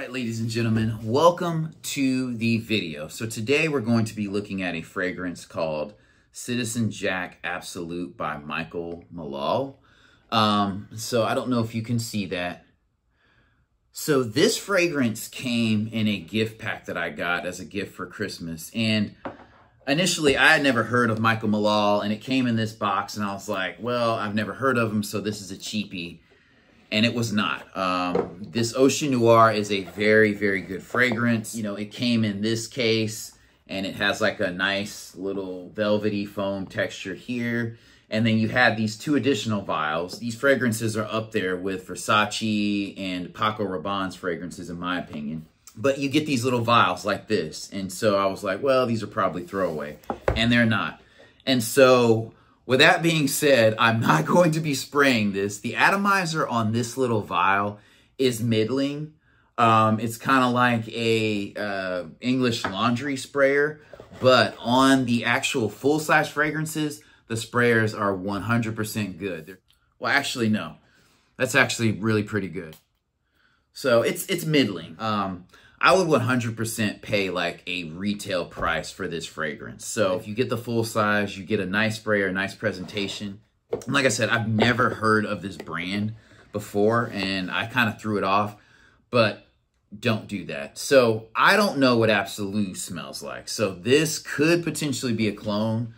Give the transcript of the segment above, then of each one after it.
right, ladies and gentlemen, welcome to the video. So today we're going to be looking at a fragrance called Citizen Jack Absolute by Malul. So I don't know if you can see that. So this fragrance came in a gift pack that I got as a gift for Christmas. And initially I had never heard of Malul, and it came in this box and I was like, well, I've never heard of him, so this is a cheapie. And it was not. This Ocean Noir is a very, very good fragrance. You know, it came in this case and it has like a nice little velvety foam texture here. And then you have these two additional vials. These fragrances are up there with Versace and Paco Rabanne's fragrances, in my opinion. But you get these little vials like this. And so I was like, well, these are probably throwaway. And they're not. And so with that being said, I'm not going to be spraying this. The atomizer on this little vial is middling. It's kind of like a English laundry sprayer, but on the actual full-size fragrances, the sprayers are 100% good. Well, actually, no. That's actually really pretty good. So it's middling. I would 100% pay like a retail price for this fragrance. So if you get the full size, you get a nice sprayer, a nice presentation. And like I said, I've never heard of this brand before and I kind of threw it off, but don't do that. So I don't know what Absolute smells like. So this could potentially be a clone,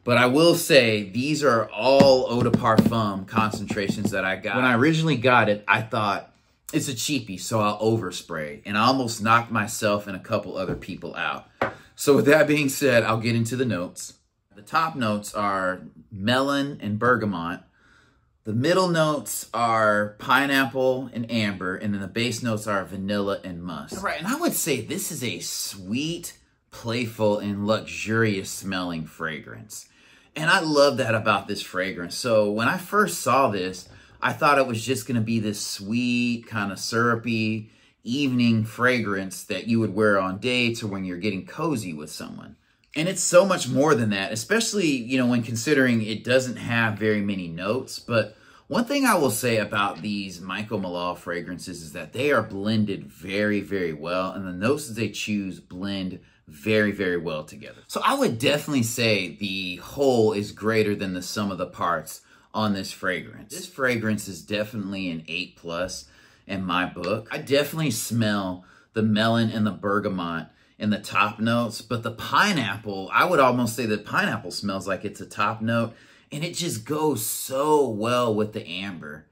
but I will say these are all eau de parfum concentrations that I got. When I originally got it, I thought, it's a cheapie, so I'll overspray. And I almost knocked myself and a couple other people out. So with that being said, I'll get into the notes. The top notes are melon and bergamot. The middle notes are pineapple and amber. And then the base notes are vanilla and musk. All right, and I would say this is a sweet, playful, and luxurious smelling fragrance. And I love that about this fragrance. So when I first saw this, I thought it was just going to be this sweet, kind of syrupy evening fragrance that you would wear on dates or when you're getting cozy with someone. And it's so much more than that, especially, you know, when considering it doesn't have very many notes. But one thing I will say about these Malul fragrances is that they are blended very, very well. And the notes that they choose blend very, very well together. So I would definitely say the whole is greater than the sum of the parts on this fragrance. This fragrance is definitely an 8+ in my book. I definitely smell the melon and the bergamot in the top notes, but the pineapple, I would almost say that pineapple smells like it's a top note, and it just goes so well with the amber.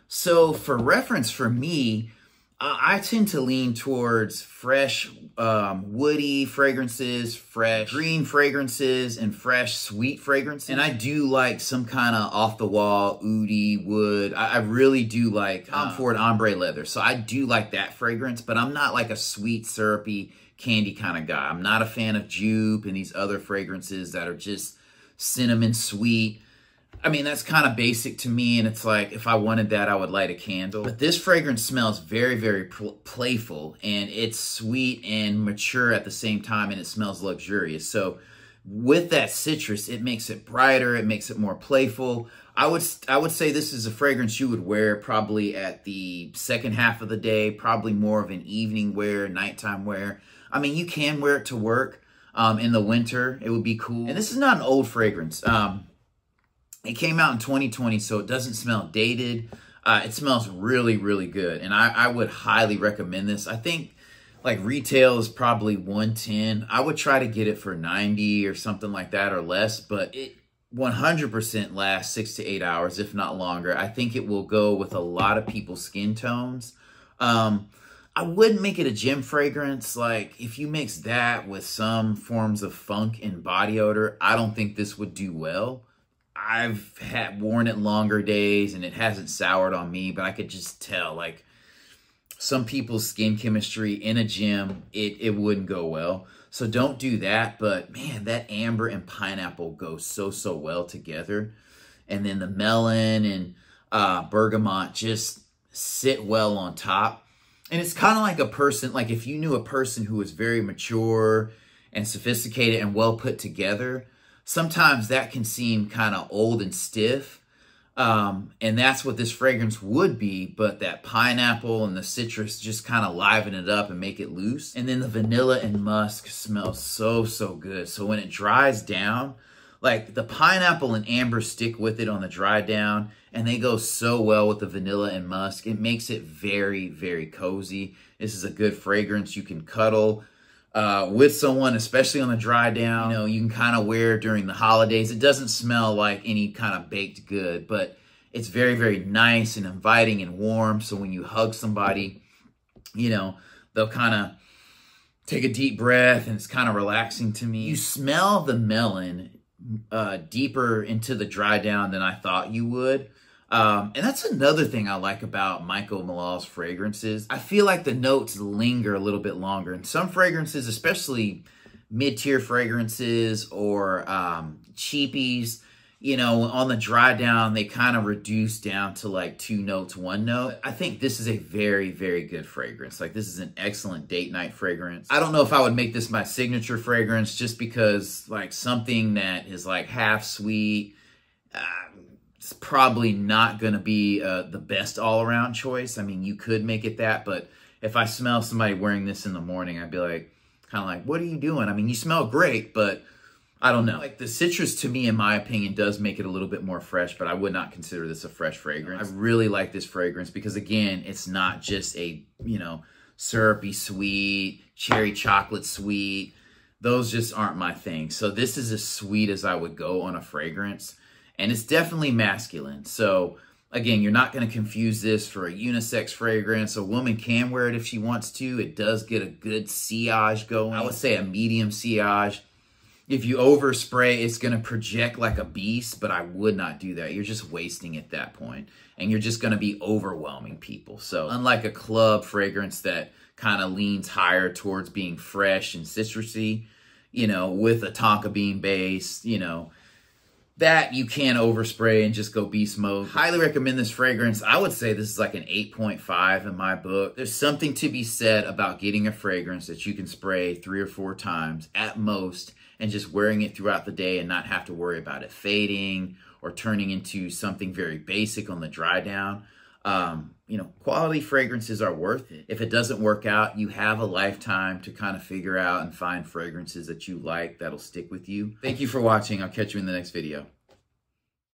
So for reference for me, I tend to lean towards fresh, woody fragrances, fresh green fragrances, and fresh sweet fragrances. And I do like some kind of off-the-wall, oudy wood. I really do like Tom Ford ombre leather. So I do like that fragrance, but I'm not like a sweet, syrupy, candy kind of guy. I'm not a fan of Jupe and these other fragrances that are just cinnamon sweet. I mean, that's kind of basic to me, and it's like, if I wanted that, I would light a candle. But this fragrance smells very, very playful, and it's sweet and mature at the same time, and it smells luxurious. So with that citrus, it makes it brighter, it makes it more playful. I would say this is a fragrance you would wear probably at the second half of the day, probably more of an evening wear, nighttime wear. I mean, you can wear it to work in the winter. It would be cool. And this is not an old fragrance. It came out in 2020, so it doesn't smell dated. It smells really, really good. And I would highly recommend this. I think like retail is probably $110. I would try to get it for $90 or something like that or less, but it 100% lasts 6 to 8 hours, if not longer. I think it will go with a lot of people's skin tones. I wouldn't make it a gym fragrance. Like if you mix that with some forms of funk and body odor, I don't think this would do well. I've worn it longer days and it hasn't soured on me, but I could just tell like some people's skin chemistry in a gym, it wouldn't go well. So don't do that. But man, that amber and pineapple go so, so well together. And then the melon and bergamot just sit well on top. And it's kind of like a person, like if you knew a person who was very mature and sophisticated and well put together, sometimes that can seem kind of old and stiff. And that's what this fragrance would be, but that pineapple and the citrus just kind of liven it up and make it loose. And then the vanilla and musk smells so, so good. So when it dries down, like the pineapple and amber stick with it on the dry down, and they go so well with the vanilla and musk. It makes it very, very cozy. This is a good fragrance you can cuddle with someone, especially on the dry down. You know, you can kind of wear during the holidays. It doesn't smell like any kind of baked good, but it's very, very nice and inviting and warm. So when you hug somebody, you know, they'll kind of take a deep breath, and it's kind of relaxing to me. You smell the melon deeper into the dry down than I thought you would. And that's another thing I like about Michael Malal's fragrances. I feel like the notes linger a little bit longer. And some fragrances, especially mid-tier fragrances or cheapies, you know, on the dry down, they kind of reduce down to like 2 notes, 1 note. I think this is a very, very good fragrance. Like, this is an excellent date night fragrance. I don't know if I would make this my signature fragrance, just because like something that is like half sweet, it's probably not going to be the best all-around choice. I mean, you could make it that, but if I smell somebody wearing this in the morning, I'd be like, kind of like, what are you doing? I mean, you smell great, but I don't know. Like, the citrus, to me, in my opinion, does make it a little bit more fresh, but I would not consider this a fresh fragrance. I really like this fragrance because, again, it's not just a, you know, syrupy sweet, cherry chocolate sweet. Those just aren't my thing. So this is as sweet as I would go on a fragrance. And it's definitely masculine. So again, you're not going to confuse this for a unisex fragrance. A woman can wear it if she wants to. It does get a good sillage going. I would say a medium sillage. If you overspray, it's going to project like a beast, but I would not do that. You're just wasting at that point, and you're just going to be overwhelming people. So unlike a club fragrance that kind of leans higher towards being fresh and citrusy, you know, with a tonka bean base, you know, that you can overspray and just go beast mode. Highly recommend this fragrance. I would say this is like an 8.5 in my book. There's something to be said about getting a fragrance that you can spray 3 or 4 times at most, and just wearing it throughout the day and not have to worry about it fading or turning into something very basic on the dry down. You know, quality fragrances are worth it. If it doesn't work out, you have a lifetime to kind of figure out and find fragrances that you like that'll stick with you. Thank you for watching. I'll catch you in the next video.